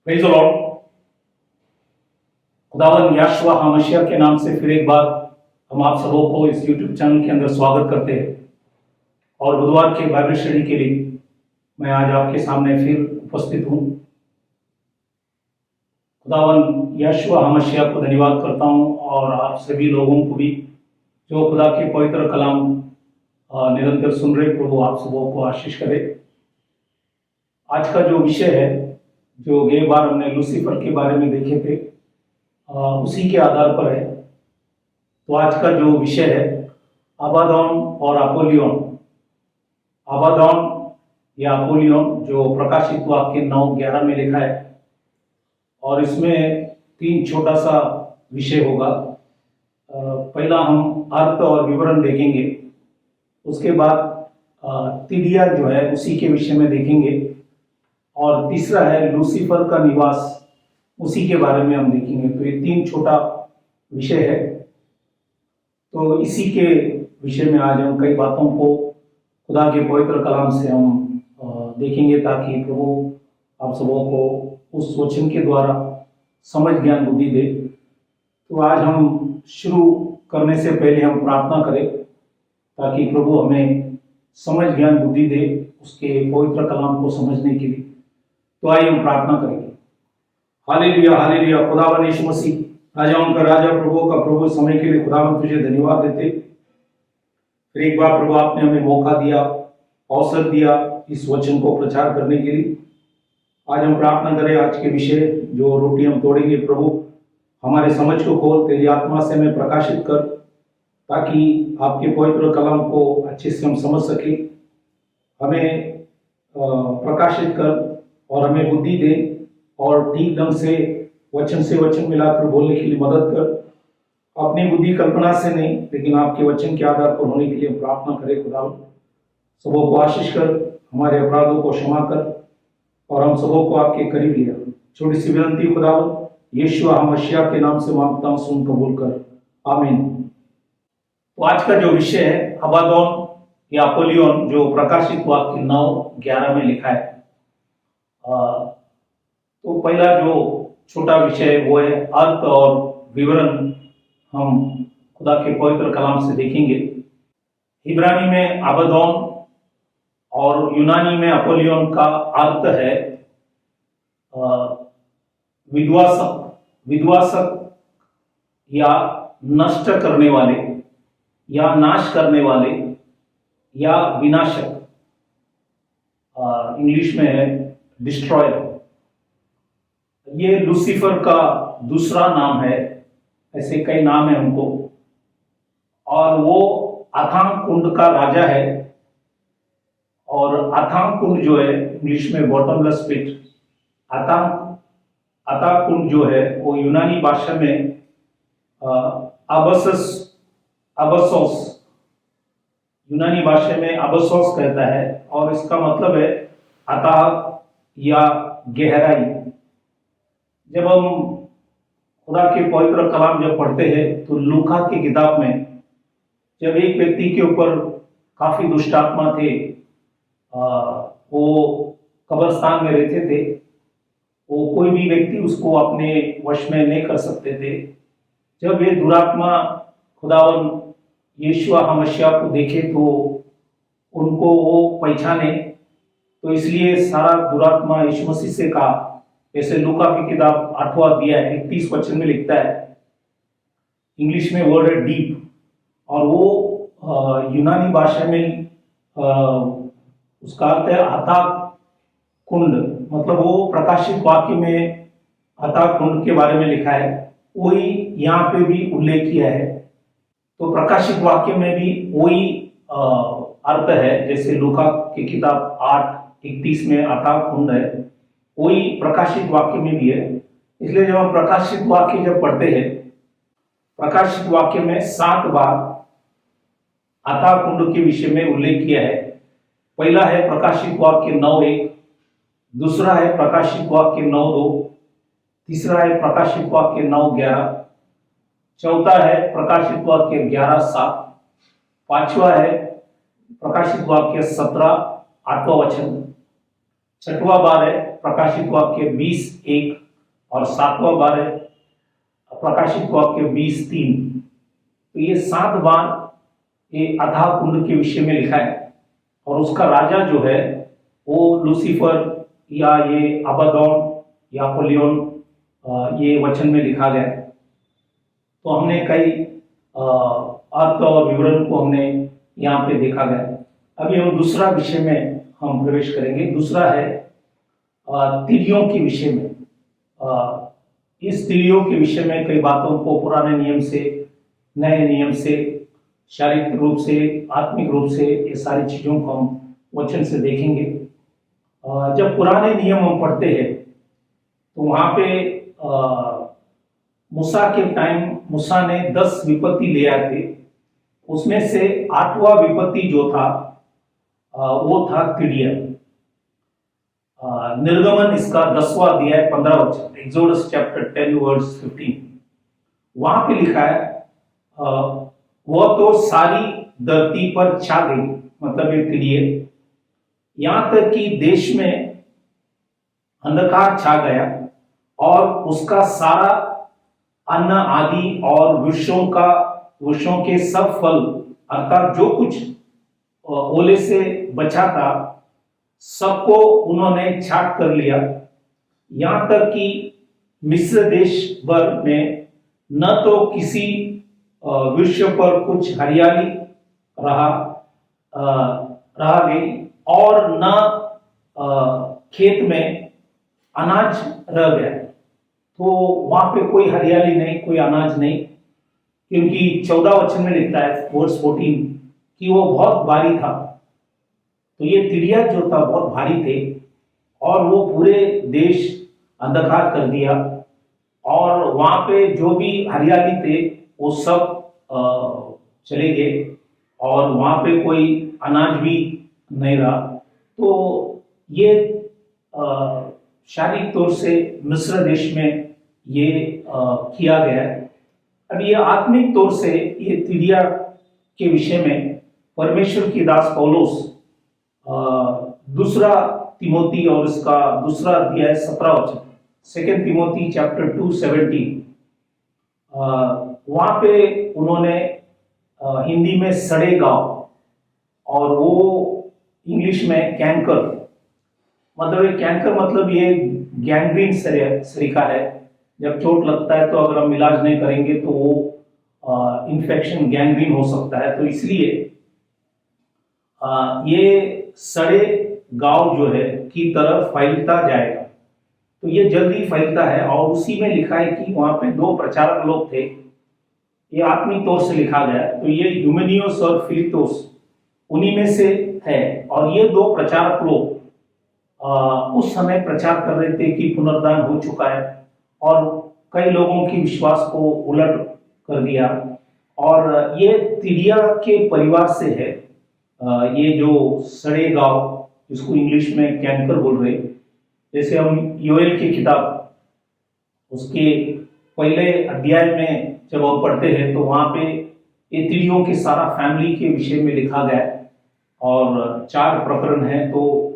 Praise the Lord. खुदावन यहोशुआ हामशिया के नाम से फिर एक बार हम आप सबों को इस यूट्यूब चैनल के अंदर स्वागत करते हैं और बुधवार के बाइबल स्टडी के लिए मैं आज आपके सामने फिर उपस्थित हूँ। खुदावन यहोशुआ हामशिया को धन्यवाद करता हूँ और आप सभी लोगों को भी जो खुदा के पवित्र कलाम निरंतर सुन रहे, प्रभु आप सबों को आशीष करे। आज का जो विषय है, जो गए बार हमने लूसीफर के बारे में देखे थे, उसी के आधार पर है। तो आज का जो विषय है अबादोन और अपोलियोन। अबादोन या अपोलियोन जो प्रकाशित वाक्य 9:11 में लिखा है, और इसमें 3 छोटा सा विषय होगा। पहला हम अर्थ और विवरण देखेंगे, उसके बाद तिडिया जो है उसी के विषय में देखेंगे, और तीसरा है लूसीफर का निवास, उसी के बारे में हम देखेंगे। तो ये 3 छोटा विषय है। तो इसी के विषय में आज हम कई बातों को खुदा के पवित्र कलाम से हम देखेंगे, ताकि प्रभु आप सबों को उस वचन के द्वारा समझ ज्ञान बुद्धि दे। तो आज हम शुरू करने से पहले हम प्रार्थना करें, ताकि प्रभु हमें समझ ज्ञान बुद्धि दे उसके पवित्र कलाम को समझने के लिए। तो आइए हम प्रार्थना करेंगे। Hallelujah hallelujah. खुदावन यीशु मसीह, राजाओं का राजा, प्रभु का प्रभु, समय के लिए खुदावन तुझे धन्यवाद देते। फिर एक बार प्रभु आपने हमें मौका दिया, अवसर दिया इस वचन को प्रचार करने के लिए। आज हम प्रार्थना करें, आज के विषय जो रोटी हम तोड़ेंगे, प्रभु हमारे समझ को खोल, तेरी आत्मा से हमें प्रकाशित कर, ताकि आपके पवित्र कलाम को अच्छे से हम समझ सके। हमें प्रकाशित कर और हमें बुद्धि दे, और ठीक ढंग से वचन मिलाकर बोलने के लिए मदद कर। अपनी बुद्धि कल्पना से नहीं, लेकिन आपके वचन के आधार पर होने के लिए हम प्रार्थना करें। खुदा सबों को आशीष कर, हमारे अपराधों को क्षमा कर, और हम सबों को आपके करीब लिया। छोटी सी विनती खुदावन यहोशुआ हामशिया के नाम से मांगता हूँ, सुन कबूल कर, आमीन। तो आज का जो विषय है अबादोन या अपोलियोन, जो प्रकाशित वाक्य 9:11 में लिखा है। तो पहला जो छोटा विषय है वो है अर्थ और विवरण। हम खुदा के पवित्र कलाम से देखेंगे। इब्रानी में अबादोन और यूनानी में अपोलियोन का अर्थ है विध्वंसक या नष्ट करने वाले, या नाश करने वाले, या विनाशक। इंग्लिश में है डिस्ट्रॉयर। ये लूसीफर का दूसरा नाम है, ऐसे कई नाम है उनको। और वो अथांग कुंड का राजा है। और अथांग कुंड जो है इंग्लिश में बॉटमलेस पिट। अथांग कुंड जो है वो यूनानी भाषा में अबसोस, यूनानी भाषा में अबसोस कहता है, और इसका मतलब है अथाह या गहराई। जब हम खुदा के पवित्र कलाम जब पढ़ते हैं, तो लूका की किताब में जब एक व्यक्ति के ऊपर काफी दुष्ट आत्मा थे, वो कब्रिस्तान में रहते थे, वो कोई भी व्यक्ति उसको अपने वश में नहीं कर सकते थे। जब ये दुरात्मा खुदावन यहोशुआ हामशिया को देखे तो उनको वो पहचाने, तो इसलिए सारा दुरात्मा यीशु मसीह से कहा। जैसे लूका की किताब 8वां अध्याय 31 वचन में लिखता है, इंग्लिश में वर्ड है डीप, और वो यूनानी भाषा में उसका अर्थ है अथाह कुंड। मतलब वो प्रकाशित वाक्य में अथाह कुंड के बारे में लिखा है, वही यहाँ पे भी उल्लेख किया है। तो प्रकाशित वाक्य में भी वही अर्थ है, जैसे लूका की किताब 8:31 में अथाह कुंड है, वही प्रकाशित वाक्य में भी है। इसलिए जब हम प्रकाशित वाक्य जब पढ़ते हैं, प्रकाशित वाक्य में 7 बार अथाह कुंड के विषय में उल्लेख किया है। पहला है प्रकाशित वाक्य 9:1, दूसरा है प्रकाशित वाक्य 9:2, तीसरा है प्रकाशित वाक्य 9:11, चौथा है प्रकाशित वाक्य 11:7, पांचवा है प्रकाशित वाक्य 17:8 वचन, छठवां बार है प्रकाशित वाक्य 20:1 और 7वां बार है प्रकाशित वाक्य 20:3। तो ये 7 बार ये अथाह कुंड के विषय में लिखा है और उसका राजा जो है वो लूसीफर या ये अबादोन या अपोलियन ये वचन में लिखा गया है। तो हमने कई अर्थ और विवरण को हमने यहाँ पे देखा गया। अभी हम दूसरा विषय में हम प्रवेश करेंगे। दूसरा है तिरियों के विषय में। इस तिरियों के विषय में कई बातों को पुराने नियम से नए नियम से शारीरिक रूप से आत्मिक रूप से ये सारी चीजों को हम वचन से देखेंगे। जब पुराने नियम हम पढ़ते हैं तो वहां पे मूसा के टाइम मूसा ने 10 विपत्ति ले आए थे। उसमें से 8वां विपत्ति जो था वो था तिड़िया। निर्गमन इसका 10वां अध्याय 15 वचन, एक्सोडस चैप्टर 10 वर्स 15। वहां पे लिखा है वह तो सारी धरती पर छा गई, मतलब ये तिड़िए, यहां तक कि देश में अंधकार छा गया और उसका सारा अन्न आदि और वृक्षों के सब फल अर्थात जो कुछ ओले से बचा था सबको उन्होंने छाट कर लिया। यहां तक कि मिस्र देश भर में न तो किसी वृक्ष पर कुछ हरियाली रह गई और न खेत में अनाज रह गया। तो वहां पे कोई हरियाली नहीं, कोई अनाज नहीं, क्योंकि 14 वचन में लिखता है वर्स 14 कि वो बहुत भारी था। तो ये तिड़िया जो था बहुत भारी थे और वो पूरे देश अंधकार कर दिया और वहां पे जो भी हरियाली थे वो सब चले गए और वहां पे कोई अनाज भी नहीं रहा। तो ये शारीरिक तौर से मिस्र देश में ये किया गया है। अब ये आत्मिक तौर से ये तिड़िया के विषय में परमेश्वर की दास पौलुस दूसरा तिमोथी और इसका दूसरा अध्याय 17 वचन, 2 तिमोथी चैप्टर 2:17, वहां पे उन्होंने हिंदी में सड़े गांव और वो इंग्लिश में कैंकर, मतलब ये कैंकर मतलब ये गैंग्रीन सरीखा है। जब चोट लगता है तो अगर हम इलाज नहीं करेंगे तो वो इन्फेक्शन गैंग्रीन हो सकता है। तो इसलिए ये सड़े गांव जो है की तरफ फैलता जाएगा। तो ये जल्दी फैलता है और उसी में लिखा है कि वहां पे 2 प्रचारक लोग थे। ये आत्मिक तौर से लिखा गया है। तो ये ह्यूमेनियोस और फिलिप्तोस उन्हीं में से है और ये 2 प्रचारक लोग उस समय प्रचार कर रहे थे कि पुनरुद्धान हो चुका है और कई लोगों की विश्वास को उलट कर दिया। और ये तिड़िया के परिवार से है। ये जो सड़े गांव जिसको इंग्लिश में कैंकर बोल रहे, जैसे हम योएल की किताब उसके पहले अध्याय में जब हम पढ़ते हैं तो वहां पे ये तिड़ियों के सारा फैमिली के विषय में लिखा गया है और 4 प्रकरण है। तो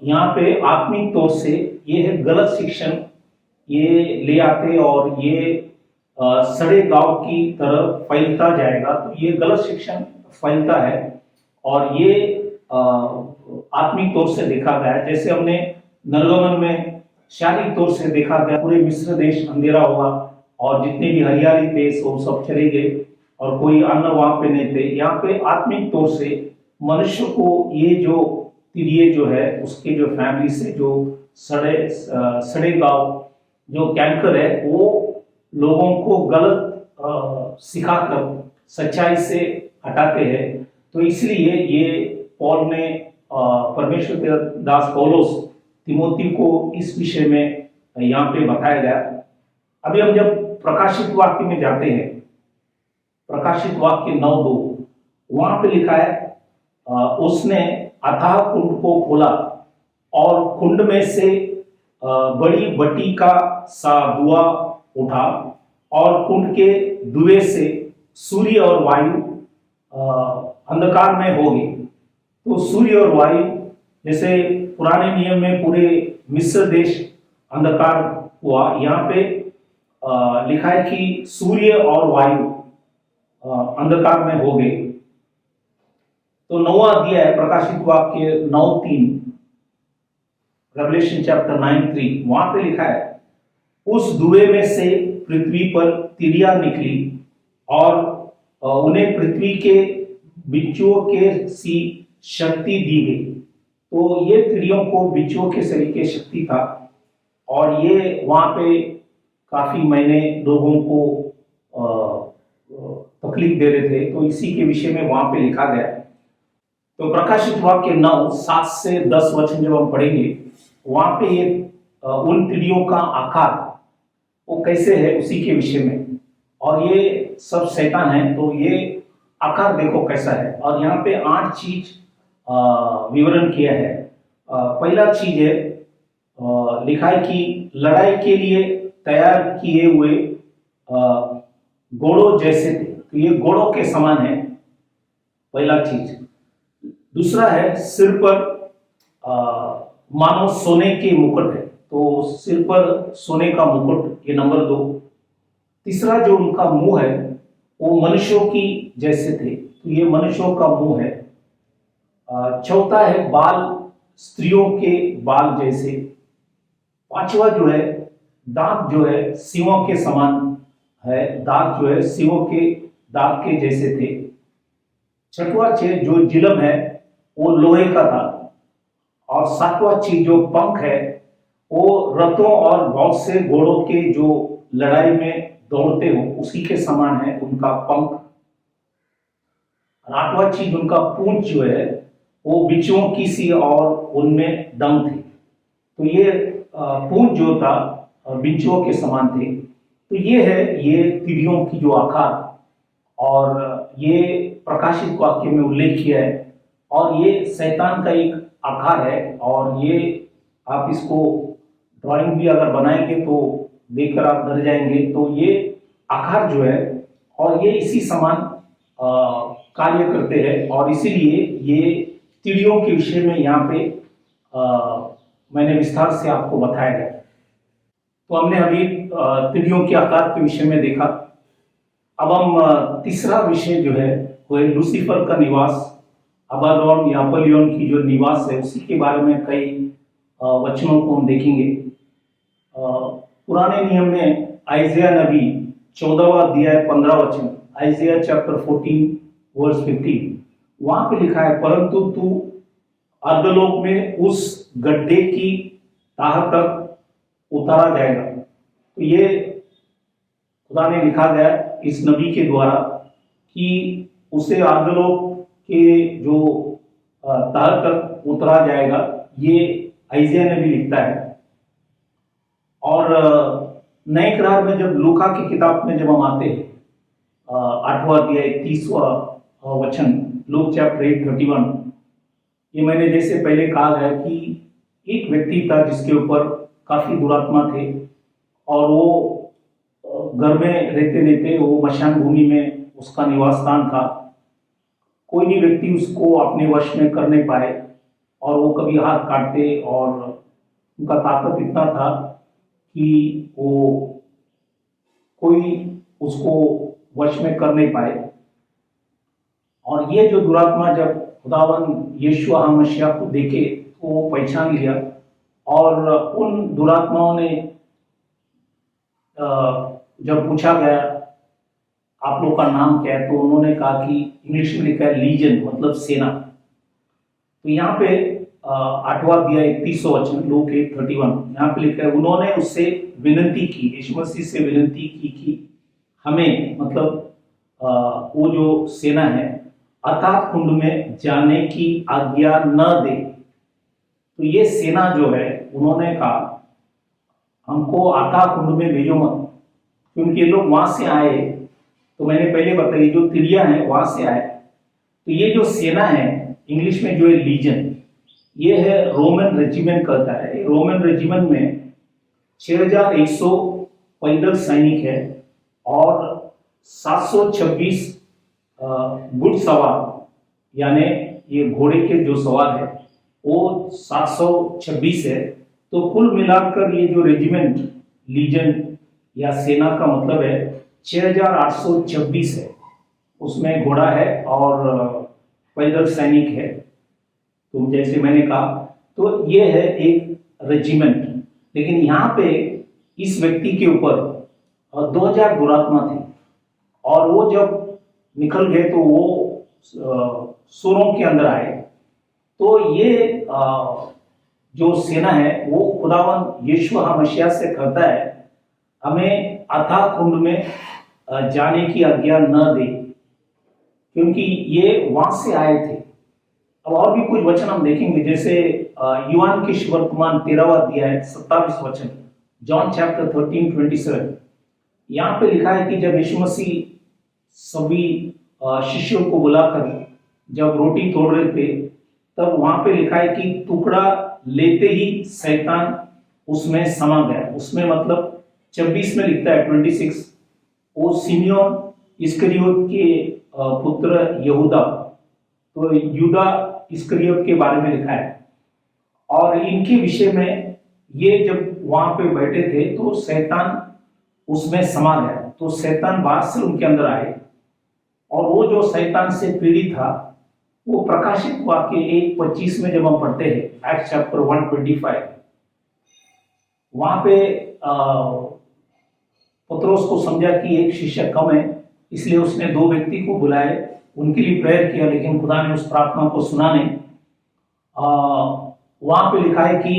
यहाँ पे आत्मिक तौर से ये है गलत शिक्षण ये ले आते और ये सड़े गांव की तरफ फैलता जाएगा। तो ये गलत शिक्षण फैलता है और ये आत्मिक तौर से देखा गया है। जैसे हमने निर्गमन में शारीरिक तौर से देखा गया, पूरे मिस्र देश अंधेरा हुआ और जितने भी हरियाली थे वो सब चले गए और कोई अन्न वहां पे नहीं थे। यहाँ पे आत्मिक तौर से मनुष्य को ये जो तिड़िए जो है उसके जो फैमिली से जो सड़े गांव जो कैंकर है वो लोगों को गलत सिखाकर सच्चाई से हटाते हैं। तो इसलिए ये पौल ने परमेश्वर के दास पौलुस तिमोथी को इस विषय में यहाँ पे बताया गया। अभी हम जब प्रकाशित वाक्य में जाते हैं, प्रकाशित वाक्य 9:2 वहां पे लिखा है उसने अथाह कुंड को खोला और कुंड में से बड़ी भट्टी का सा धुआं उठा और कुंड के धुएं से सूर्य और वायु अंधकार में हो गई। तो सूर्य और वायु जैसे पुराने नियम में पूरे मिस्र देश अंधकार हुआ। यहाँ पे लिखा है कि सूर्य और वायु अंधकार में हो गए। तो 9वां अध्याय प्रकाशित वाक्य 9:3, रेवलेशन चैप्टर 9:3, वहां पे लिखा है, उस धुएं में से पृथ्वी पर तिरियां निकली और उन्हें पृथ्वी के बिच्छुओं के सी शक्ति दी गई। तो ये तिरियों को बिच्छुओं के सरीखे शक्ति था और ये वहां पे काफी महीने लोगों को तकलीफ दे रहे थे। तो इसी के विषय में वहां पे लिखा गया। तो प्रकाशित वाक्य 9:7 से 10 वचन जब हम पढ़ेंगे, वहां पे ये उन तिरियों का आकार वो कैसे है उसी के विषय में, और ये सब शैतान है। तो ये आकार देखो कैसा है। और यहाँ पे 8 चीज विवरण किया है। पहला चीज है, लिखा है कि लड़ाई के लिए तैयार किए हुए घोड़ों जैसे थे। तो ये घोड़ों के समान है, पहला चीज। दूसरा है, सिर पर मानो सोने के मुकुट है। तो सिर पर सोने का मुकुट, ये नंबर 2। तीसरा जो उनका मुंह है वो मनुष्यों की जैसे थे। तो ये मनुष्यों का मुंह है। चौथा है, बाल स्त्रियों के बाल जैसे। पांचवा जो है, दांत जो है सिंहों के समान है। दांत जो है सिंहों के दांत के जैसे थे। छठवां चीज जो जिलम है वो लोहे का था। और सातवां चीज जो पंख है वो रथों और बहुत से घोड़ों के जो लड़ाई में दौड़ते हो उसी के समान है उनका पंख। और आठवां चीज उनका पूंछ जो है वो बिच्छुओं की सी और उनमें डंक थे। तो ये पूंछ जो था बिच्छुओं के समान थे। तो ये है ये तिरियों की जो आकार, और ये प्रकाशित वाक्य में उल्लेख किया है। और ये शैतान का एक आकार है। और ये आप इसको ड्राइंग भी अगर बनाएंगे तो देखकर आप डर जाएंगे। तो ये आकार जो है और ये इसी समान कार्य करते हैं, और इसीलिए ये तिरियों के विषय में यहाँ पे मैंने विस्तार से आपको बताया है। तो हमने अभी तिरियों के आकार के विषय में देखा। अब हम तीसरा विषय जो है वो है लूसीफर का निवास, अबादोन या अपोलियन की जो निवास है उसी के बारे में कई वचनों को हम देखेंगे। पुराने नियम में आइजिया नबी 14वां अध्याय 15 वचन, आइजिया चैप्टर 14 वर्स 15, वहां पे लिखा है, परंतु तू अधोलोक में उस गड्ढे की ताह तक उतारा जाएगा। तो ये खुदा ने लिखा गया इस नबी के द्वारा कि उसे अधोलोक के जो ताह तक उतरा जाएगा। ये आइजिया ने भी लिखता है। और नए करार में जब लूका की किताब में जब हम आते हैं 8वां अध्याय 30वां वचन, लूक चैप्टर 8:31, ये मैंने जैसे पहले कहा है कि एक व्यक्ति था जिसके ऊपर काफी दुरात्मा थे और वो घर में रहते रहते वो मशान भूमि में उसका निवास स्थान था। कोई भी व्यक्ति उसको अपने वश में कर नहीं पाए और वो कभी हाथ काटते और उनका ताकत इतना था कि वो कोई उसको वश में कर नहीं पाए। और ये जो दुरात्मा जब खुदावन यीशु मसीह को देखे तो वो पहचान लिया। और उन दुरात्माओं ने जब पूछा गया आप लोग का नाम क्या है, तो उन्होंने कहा कि इंग्लिश में लिखा है लीजन, मतलब सेना। तो यहाँ पे 8वां अध्याय 31 वचन, लूक 8:31, यहाँ पे लिखा है, उन्होंने उससे विनती की, यीशु मसीह से विनती की कि हमें, मतलब वो जो सेना है, अथाह कुंड में जाने की आज्ञा न दे। तो ये सेना जो है उन्होंने कहा हमको अथाह कुंड में भेजो मत, क्योंकि ये लोग वहां से आए। तो मैंने पहले बताई जो तिरिया है वहां से आए। तो ये जो सेना है इंग्लिश में जो है लीजन, ये है रोमन रेजिमेंट कहता है। रोमन रेजिमेंट में 6100 पैदल सैनिक है और 726 घुड़सवार, यानी ये घोड़े के जो सवार है वो 726 है। तो कुल मिलाकर ये जो रेजिमेंट, लीजन या सेना का मतलब है 6826 है। उसमें घोड़ा है और पैदल सैनिक है। तो जैसे मैंने कहा, तो ये है एक रेजिमेंट। लेकिन यहाँ पे इस व्यक्ति के ऊपर 2000 दुरात्मा थी, और वो जब निकल गए तो वो सुरों के अंदर आए। तो ये जो सेना है वो खुदावन यीशु मसीह से कहता है हमें अथाह कुंड में जाने की आज्ञा न दे, क्योंकि ये वहां से आए थे। अब और भी कुछ वचन हम देखेंगे, जैसे यूहान के सुवर्तमान 13वां अध्याय 27 वचन, जॉन चैप्टर 13:27। यहाँ पे लिखा है कि जब यीशु मसीह सभी शिष्यों को बुलाकर जब रोटी तोड़ रहे थे, तब वहां पे लिखा है कि टुकड़ा लेते ही शैतान उसमें समा गया। उसमें मतलब 26 में लिखता है 26, वो सिमियोन इस्करियोत के पुत्र यहूदा, तो यूदा इस्करियोत के बारे में लिखा है। और इनके विषय में ये जब वहां पे बैठे थे तो शैतान उसमें समा गया। तो शैतान बाहर से उनके अंदर आए, और वो जो शैतान से पीड़ित था वो प्रकाशित वाक्य 1:25 में जब हम पढ़ते हैं, एक्ट चैप्टर 1:25, वहां पे पतरस को समझा कि एक शिष्य कम है, इसलिए उसने 2 व्यक्ति को बुलाए, उनके लिए प्रेयर किया, लेकिन खुदा ने उस प्रार्थना को सुना नहीं। वहां पे लिखा है कि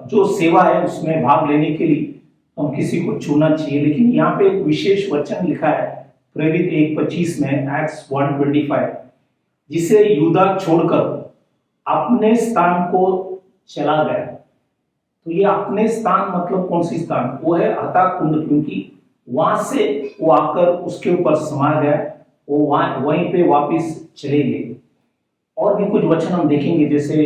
जो सेवा है उसमें भाग लेने के लिए हम किसी को चुनना चाहिए। लेकिन यहाँ पे एक विशेष वचन लिखा है प्रेरित 1:25 में, एक्ट्स 1:25, जिसे यूदा छोड़कर अपने स्थान को चला गया। तो ये अपने स्थान मतलब कौन सी स्थान? वो है अथाह कुंड, क्योंकि वहां से वो आकर उसके ऊपर समा गया, वो वहीं पे वापिस चले गए। और भी कुछ वचन हम देखेंगे, जैसे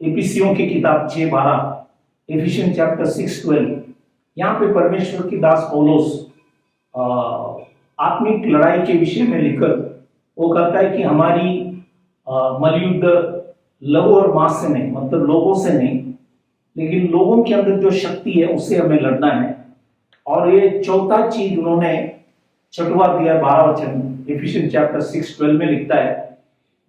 एफिसियों की किताब 6:12, एफिशियन चैप्टर 6:12। यहाँ पे परमेश्वर की दास पौलुस आत्मिक लड़ाई के विषय में लिखकर वो कहता है कि हमारी मलयुद्ध लहू और मांस से नहीं, मतलब लोगों से नहीं, लेकिन लोगों के अंदर जो शक्ति है उससे हमें लड़ना है। और ये चौथा चीज उन्होंने 6वां अध्याय 12 वचन एफिशियन चैप्टर 6:12 में लिखता है,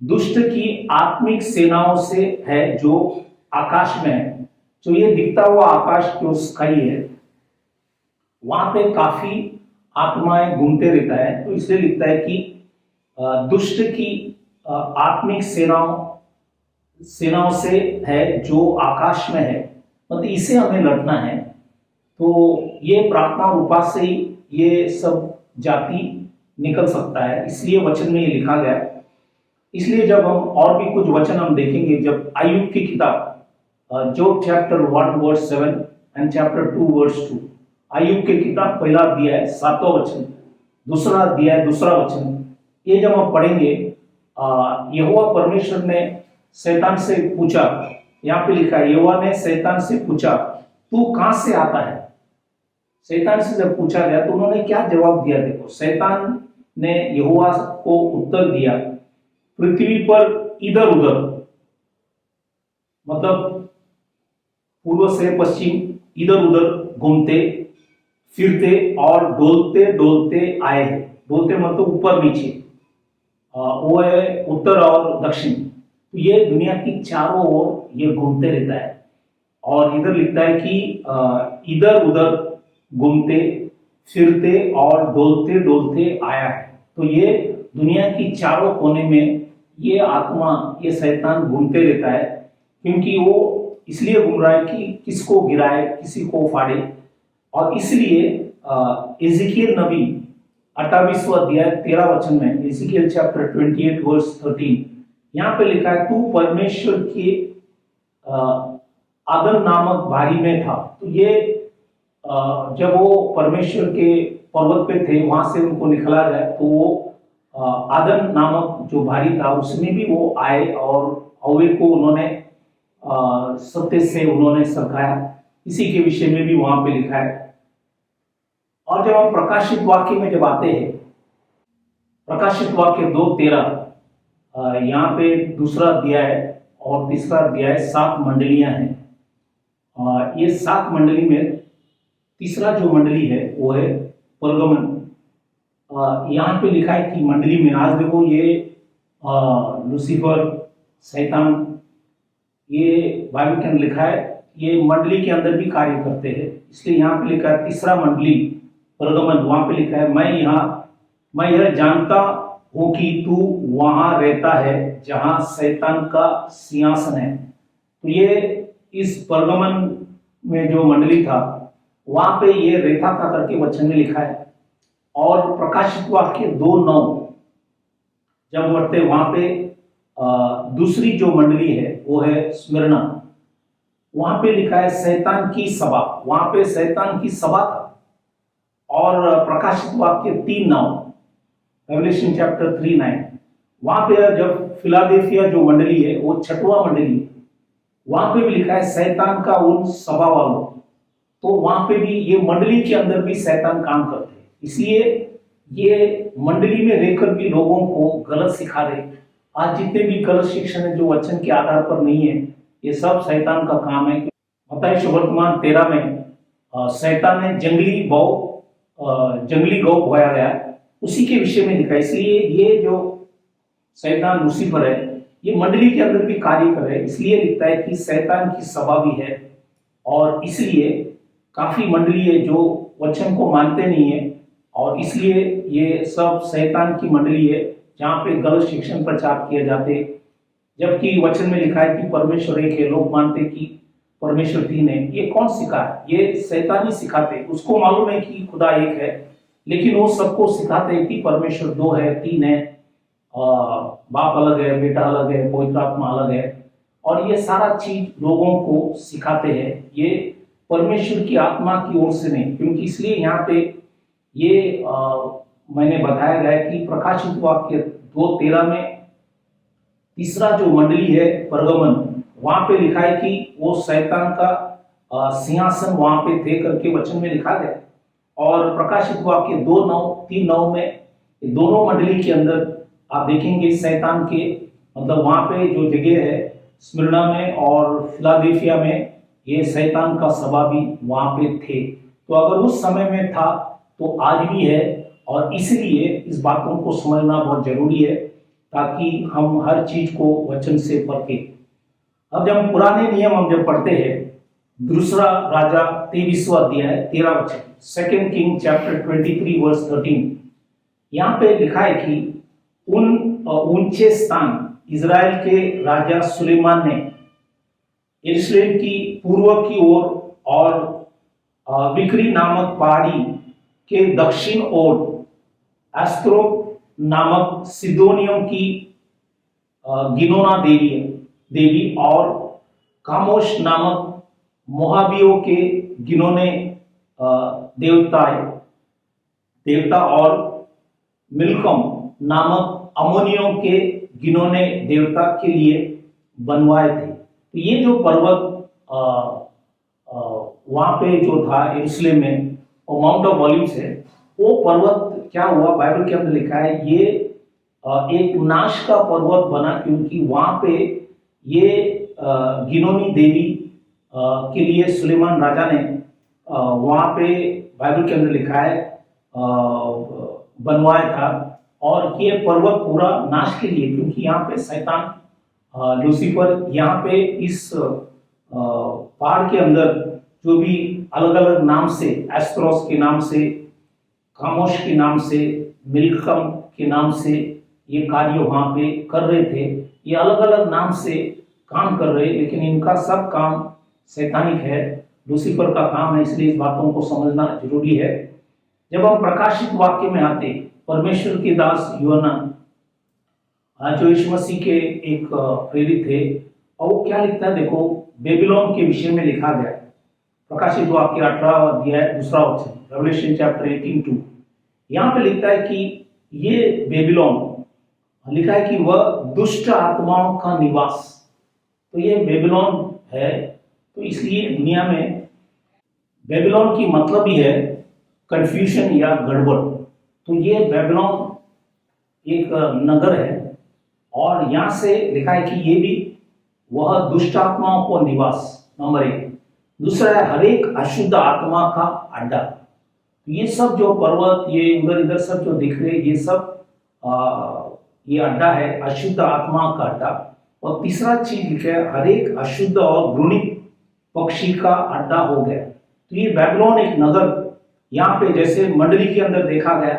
दुष्ट की आत्मिक सेनाओं से है जो आकाश में है। जो ये दिखता हुआ आकाश जो स्काई है, वहां पे काफी आत्माएं घूमते रहता है। तो इसलिए लिखता है कि दुष्ट की आत्मिक सेनाओं से है जो आकाश में है, मतलब इसे हमें लड़ना है। तो ये प्रार्थना रूपा से ही ये सब जाति निकल सकता है, इसलिए वचन में ये लिखा गया। इसलिए जब हम और भी कुछ वचन हम देखेंगे, जब आयुब की किताब जो चैप्टर 1:7 एंड चैप्टर 2:2, आयुब की किताब 1 अध्याय 7वां वचन, 2 अध्याय 2 वचन, ये जब हम पढ़ेंगे, यहोवा परमेश्वर ने शैतान से पूछा, यहाँ पे लिखा है यहोवा ने शैतान से पूछा तू कहां से आता है। शैतान से जब पूछा गया तो उन्होंने क्या जवाब दिया? देखो, शैतान ने यहोवा को उत्तर दिया, पृथ्वी पर इधर उधर, मतलब पूर्व से पश्चिम इधर उधर घूमते फिरते और डोलते डोलते आए हैं। डोलते मतलब ऊपर नीचे, वो है उत्तर और दक्षिण। तो ये दुनिया की चारों ओर ये घूमते रहता है। और इधर लिखता है कि इधर उधर घूमते फिरते और डोलते डोलते आया है। तो ये दुनिया की चारों कोने में ये आत्मा, ये शैतान घूमते रहता है, क्योंकि वो इसलिए घूम रहा है कि किसको गिराए, किसी को फाड़े। और इसलिए एजिकियल नबी 28वां अध्याय 13 वचन में, एजिकियल चैप्टर 28:13, यहाँ पे लिखा है तू परमेश्वर के आदम नामक भारी में था। तो ये जब वो परमेश्वर के पर्वत पे थे, वहां से उनको निकला गया, तो वो आदम नामक जो भारी था उसमें भी वो आए और हव्वे को उन्होंने सत्य से उन्होंने सरकाया। इसी के विषय में भी वहां पे लिखा है। और जब हम प्रकाशित वाक्य में जब आते हैं, प्रकाशित वाक्य 2:13, यहाँ पे 2 अध्याय और 3 अध्याय 7 मंडलियां हैं। ये 7 मंडली में तीसरा जो मंडली है वो है परगमन। यहाँ पे लिखा है कि मंडली में आज देखो ये लूसीफर, शैतान, ये बाइबल के अंदर लिखा है ये मंडली के अंदर भी कार्य करते हैं, इसलिए यहाँ पे लिखा है तीसरा मंडली परगमन। वहां पे लिखा है मैं यह जानता हूं कि तू वहां रहता है जहां शैतान का सिंहासन है। तो ये इस परगमन में जो मंडली था वहां पे ये रहता था करके वचन में लिखा है। और प्रकाशित वाक्य 2:9 जब बढ़ते वहां पे दूसरी जो मंडली है वो है स्मिरना, वहां पे लिखा है शैतान की सभा, वहां पे शैतान की सभा था। और प्रकाशित वाक्य 3:9 रेवलेशन चैप्टर 3:9 वहां पे जब फिलाडेल्फिया जो मंडली है वो 6वां मंडली है, वहां पे भी लिखा है शैतान का उन सभा वालों। तो वहां पे भी ये मंडली के अंदर भी शैतान काम करते हैं, इसलिए ये मंडली में रहकर भी लोगों को गलत सिखा रहे। आज जितने भी गलत शिक्षण है जो वचन के आधार पर नहीं है, ये सब शैतान का काम है। मत्ती सुवर्तमान 13 में शैतान ने जंगली गौ बोया गया, उसी के विषय में लिखा है। इसलिए ये जो शैतान लूसीफर है ये मंडली के अंदर भी कार्य कर रहे हैं, इसलिए लिखता है कि शैतान की सभा भी है। और इसलिए काफी मंडली है जो वचन को मानते नहीं है, और इसलिए ये सब शैतान की मंडली है जहाँ पे गलत शिक्षण प्रचार किए जाते, जबकि वचन में लिखा है कि परमेश्वर एक है। लोग मानते कि परमेश्वर 3 है, ये कौन सिखा है? ये शैतान ही सिखाते। उसको मालूम है कि खुदा एक है, लेकिन वो सबको सिखाते हैं कि परमेश्वर 2 है, 3 है, बाप अलग है, बेटा अलग है, पवित्र आत्मा अलग है। और ये सारा चीज लोगों को सिखाते हैं, ये परमेश्वर की आत्मा की ओर से नहीं। क्योंकि इसलिए यहाँ पे ये मैंने बताया गया कि प्रकाशित वाक्य 2:13 में तीसरा जो मंडली है परगमन, वहां पे लिखा है कि वो शैतान का सिंहासन वहां पे थे करके वचन में लिखा गया। और प्रकाशित वाक्य 2:9 में दोनों मंडली के अंदर आप देखेंगे शैतान के, मतलब वहां पे जो जगह है स्मिर्ना में और फिलाडेल्फिया में, ये शैतान का सभा भी वहां पे थे। तो अगर उस समय में था तो आज भी है, और इसलिए इस बातों को समझना बहुत जरूरी है ताकि हम हर चीज को वचन से परखें। अब जब पुराने नियम हम जब पढ़ते हैं, दूसरा राजा 23वां अध्याय 13 वचन, 2 किंग चैप्टर 23 वर्स 13, यहाँ पे लिखा है कि उन ऊंचे स्थान इजराइल के राजा सुलेमान ने यरूशलेम की पूर्व की ओर और विक्री नामक पहाड़ी के दक्षिण ओर एस्त्रो नामक सिदोनियों की गिनोना देवी और कामोश नामक मोहाबियों के गिनोने देवता और मिल्कम नामक अमोनियों के गिनोने देवता के लिए बनवाए थे। तो ये जो पर्वत वहां पे जो था यरूशलेम में, और माउंट ऑफ ऑलिव्स है, वो पर्वत क्या हुआ, बाइबल के अंदर लिखा है ये एक नाश का पर्वत बना, क्योंकि वहां पे ये गिनोनी देवी के लिए सुलेमान राजा ने वहां पे बाइबल के अंदर लिखा है बनवाया था। और ये पर्वत पूरा नाश के लिए, क्योंकि यहाँ पे शैतान लूसीफर यहाँ पे इस पहाड़ के अंदर जो भी अलग अलग नाम से, एस्ट्रोस के नाम से, खामोश के नाम से, मिल्कम के नाम से ये कार्य वहां पे कर रहे थे। ये अलग अलग नाम से काम कर रहे, लेकिन इनका सब काम शैतानिक है, लूसीफर का काम है। इसलिए इस बातों को समझना जरूरी है। जब हम प्रकाशित वाक्य में आते, परमेश्वर के दास यूहन्ना जो यीशु मसीह के एक प्रेरित थे, और वो क्या लिखता है देखो, बेबीलोन के विषय में लिखा गया है। प्रकाशित वाक्य 18 अध्याय 2 वचन, रेवलेशन चैप्टर 18:2, यहाँ पे लिखता है कि ये बेबीलोन, लिखा है कि वह दुष्ट आत्माओं का निवास। तो ये बेबीलोन है। तो इसलिए दुनिया में बेबीलोन की मतलब ही है कंफ्यूजन या गड़बड़। तो ये बेबीलोन एक नगर है, और यहाँ से लिखा है कि ये भी वह दुष्ट आत्माओं को निवास, नंबर 1। दूसरा है हर एक अशुद्ध आत्मा का अड्डा। तो ये सब जो पर्वत, ये उधर इधर सब जो दिख रहे, ये सब ये अड्डा है, अशुद्ध आत्मा का अड्डा। और तीसरा चीज लिखा है हर एक अशुद्ध और घृणित पक्षी का अड्डा हो गया। तो ये बेबीलोन एक नगर, यहाँ पे जैसे मंडली के अंदर देखा गया,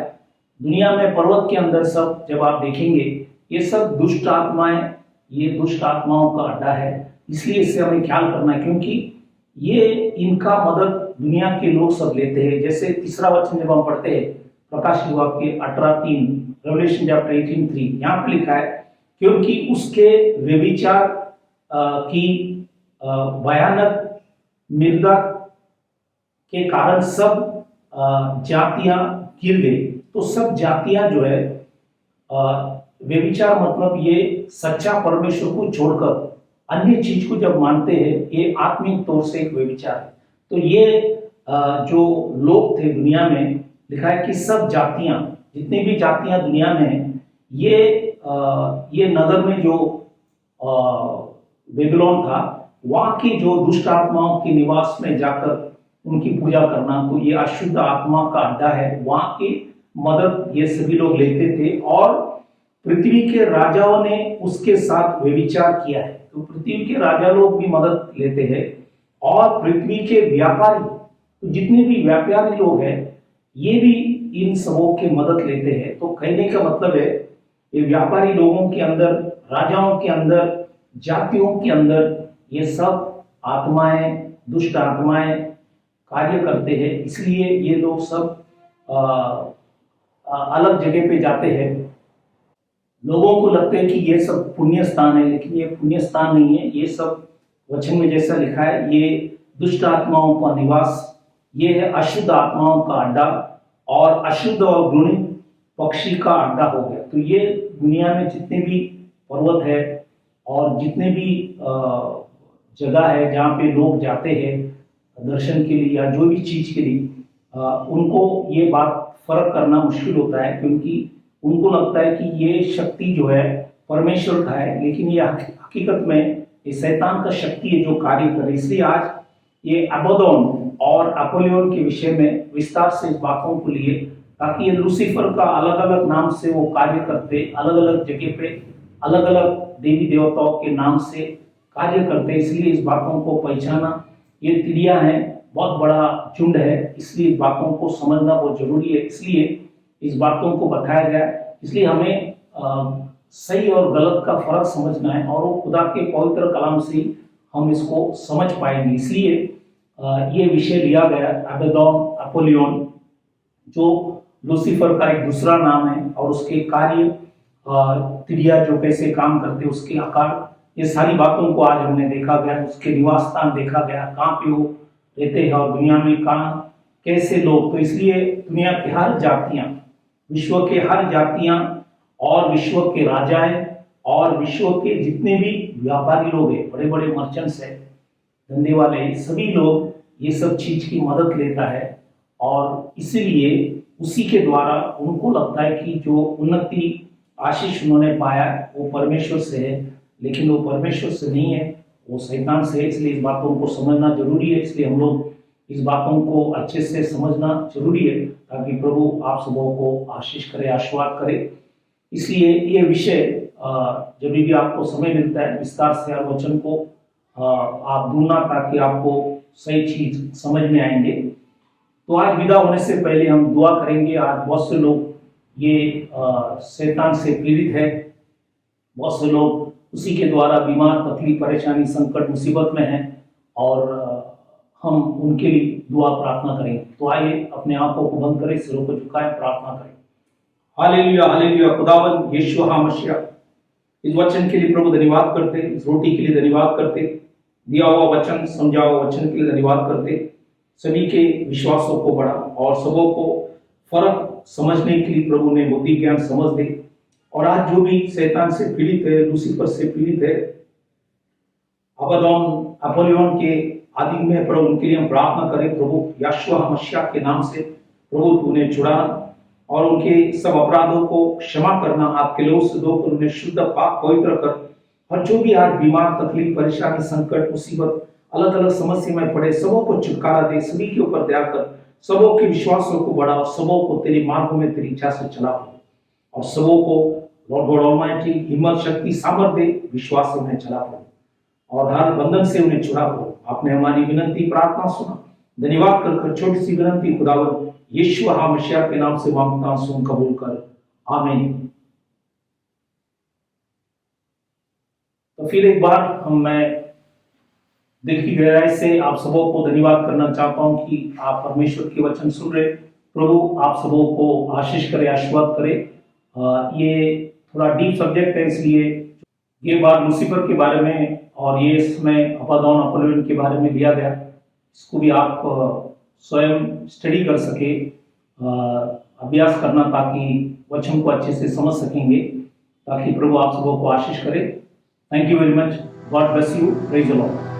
दुनिया में पर्वत के अंदर सब जब आप देखेंगे ये सब दुष्ट आत्माएं, ये दुष्ट आत्माओं का अड्डा है। इसलिए इससे हमें ख्याल करना है, क्योंकि ये इनका मदद दुनिया के लोग सब लेते हैं। जैसे तीसरा वचन जब हम पढ़ते हैं प्रकाश विभाग के 18:3, रेवलेशन चैप्टर 18:3, यहाँ पे लिखा है क्योंकि उसके व्यभिचार की भयानक मृदा के कारण सब जातियां गिर गई। तो सब जातियां जो है, व्यभिचार मतलब ये सच्चा परमेश्वर को छोड़कर अन्य चीज को जब मानते हैं, ये आत्मिक तौर से एक व्यभिचार है। तो ये जो लोग थे दुनिया में, लिखा है कि सब जातियां, जितनी भी जातियां दुनिया में हैं, ये नगर में जो बेबीलोन था, वहां की जो दुष्ट आत्माओं के निवास में जाकर उनकी पूजा करना, तो ये अशुद्ध आत्मा का अड्डा है। वहां की मदद ये सभी लोग लेते थे और पृथ्वी के राजाओं ने उसके साथ व्यभिचार किया है। तो पृथ्वी के राजा लोग भी मदद लेते हैं और पृथ्वी के व्यापारी, तो जितने भी व्यापारी लोग हैं, ये भी इन सबों की मदद लेते हैं। तो कहने का मतलब है ये व्यापारी लोगों के अंदर, राजाओं के अंदर, जातियों के अंदर ये सब आत्माएं, दुष्ट आत्माएं कार्य करते हैं। इसलिए ये लोग सब अलग जगह पे जाते हैं। लोगों को लगता है कि ये सब पुण्य स्थान है, लेकिन ये पुण्य स्थान नहीं है। ये सब वचन में जैसा लिखा है, ये दुष्ट आत्माओं का निवास, ये है अशुद्ध आत्माओं का अड्डा और अशुद्ध और घृणित पक्षी का अड्डा हो गया। तो ये दुनिया में जितने भी पर्वत है और जितने भी जगह है जहाँ पे लोग जाते हैं दर्शन के लिए या जो भी चीज के लिए, उनको ये बात फर्क करना मुश्किल होता है, क्योंकि उनको लगता है कि ये शक्ति जो है परमेश्वर का है, लेकिन ये हकीकत में ये शैतान का शक्ति है जो कार्य कर रही है। इसलिए आज ये अबोदोन और अपोलियन के विषय में विस्तार से इस बातों को लिए, ताकि ये लूसीफर का अलग अलग नाम से वो कार्य करते, अलग अलग जगह पे अलग अलग देवी देवताओं के नाम से कार्य करते। इसलिए इस बातों को पहचाना, ये तिरिया है, बहुत बड़ा झुंड है, इसलिए इस बातों को समझना बहुत जरूरी है। इसलिए इस बातों को बताया गया। इसलिए हमें सही और गलत का फर्क समझना है और वो खुदा के पवित्र कलाम से हम इसको समझ पाएंगे। इसलिए ये विषय लिया गया अबेदोन, अपोलियन, जो लूसीफर का एक दूसरा नाम है, और उसके कार्य, तिरिया जो कैसे काम करते, उसके आकार, ये सारी बातों को आज हमने देखा गया। उसके निवास स्थान देखा गया, कहाँ पे वो रहते हैं और दुनिया में कहाँ कैसे लोग। तो इसलिए दुनिया की हर जातियां, विश्व के हर जातियां और विश्व के राजाएं और विश्व के जितने भी व्यापारी लोग हैं, बड़े बड़े मर्चेंट्स हैं, धंधे वाले, सभी लोग ये सब चीज की मदद लेता है। और इसीलिए उसी के द्वारा उनको लगता है कि जो उन्नति आशीष उन्होंने पाया वो परमेश्वर से है, लेकिन वो परमेश्वर से नहीं है, वो शैतान से है। इसलिए इस बातों को समझना जरूरी है। इसलिए हम लोग इस बातों को अच्छे से समझना जरूरी है, ताकि प्रभु आप सबों को आशीष करे, आशीर्वाद करे। इसलिए ये विषय जब भी आपको समय मिलता है, विस्तार से हर वचन को आप ढूंढना, ताकि आपको सही चीज समझ में आएंगे। तो आज विदा होने से पहले हम दुआ करेंगे। आज बहुत से लोग ये शैतान से पीड़ित है, बहुत से लोग उसी के द्वारा बीमार, तकलीफ, परेशानी, संकट, मुसीबत में हैं, और हम उनके लिए दुआ प्रार्थना करेंगे। तो आइए अपने आंखों को बंद करें, सिरों को झुकाएं, प्रार्थना करें। Hallelujah, hallelujah. खुदावन यीशु मसीह, इस वचन के लिए प्रभु धन्यवाद करते, इस रोटी के लिए धन्यवाद करते, दिया हुआ वचन, समझा हुआ वचन के लिए धन्यवाद करते। सभी के विश्वासों को बढ़ा और सबों को फर्क समझने के लिए प्रभु ने बुद्धि ज्ञान समझ दे। और आज जो भी शैतान से पीड़ित है, लूसीफर से पीड़ित है, अबदोन, अपोलियन के आदि में, प्रभु उनके लिए हम प्रार्थना करें। प्रभु यीशु मसीह के नाम से प्रभु उन्हें छुड़ाना और उनके सब अपराधों को क्षमा करना, आपके लोग से धोकर उन्हें शुद्ध, पाक, पवित्र कर। और जो भी आज बीमार, तकलीफ, परेशानी, संकट, मुसीबत, अलग अलग समस्या में पड़े सबों को छुटकारा दे, सभी के ऊपर दया कर, सबों के विश्वासों को बढ़ा, सबों को तेरे मार्गों में तेरी इच्छा से चला और सबों को लॉर्ड गॉड ऑलमाइटी हिम्मत, शक्ति, सामर्थ दे, विश्वास से उन्हें चला और हर बंधन से उन्हें छुड़ा आपने हमारी विनती प्रार्थना सुना, धन्यवाद कर छोटी सी विनती खुदावन यीशु मसीह के नाम से मांगता, सुन कबूल कर, आमीन। तो फिर एक बार मैं दिल की गहराई से आप सबों को धन्यवाद करना चाहता हूं कि आप परमेश्वर के वचन सुन रहे। प्रभु आप सबों को आशीष करे, आशीर्वाद करे। ये थोड़ा डीप सब्जेक्ट है, इसलिए ये बात लूसीफर के बारे में और ये इसमें अपोल्लोन अपोलोन के बारे में लिया गया। इसको भी आप स्वयं स्टडी कर सके, अभ्यास करना, ताकि वचन को अच्छे से समझ सकेंगे, ताकि प्रभु आप सबों को आशीष करे। Thank you very much. God bless you. Praise the Lord.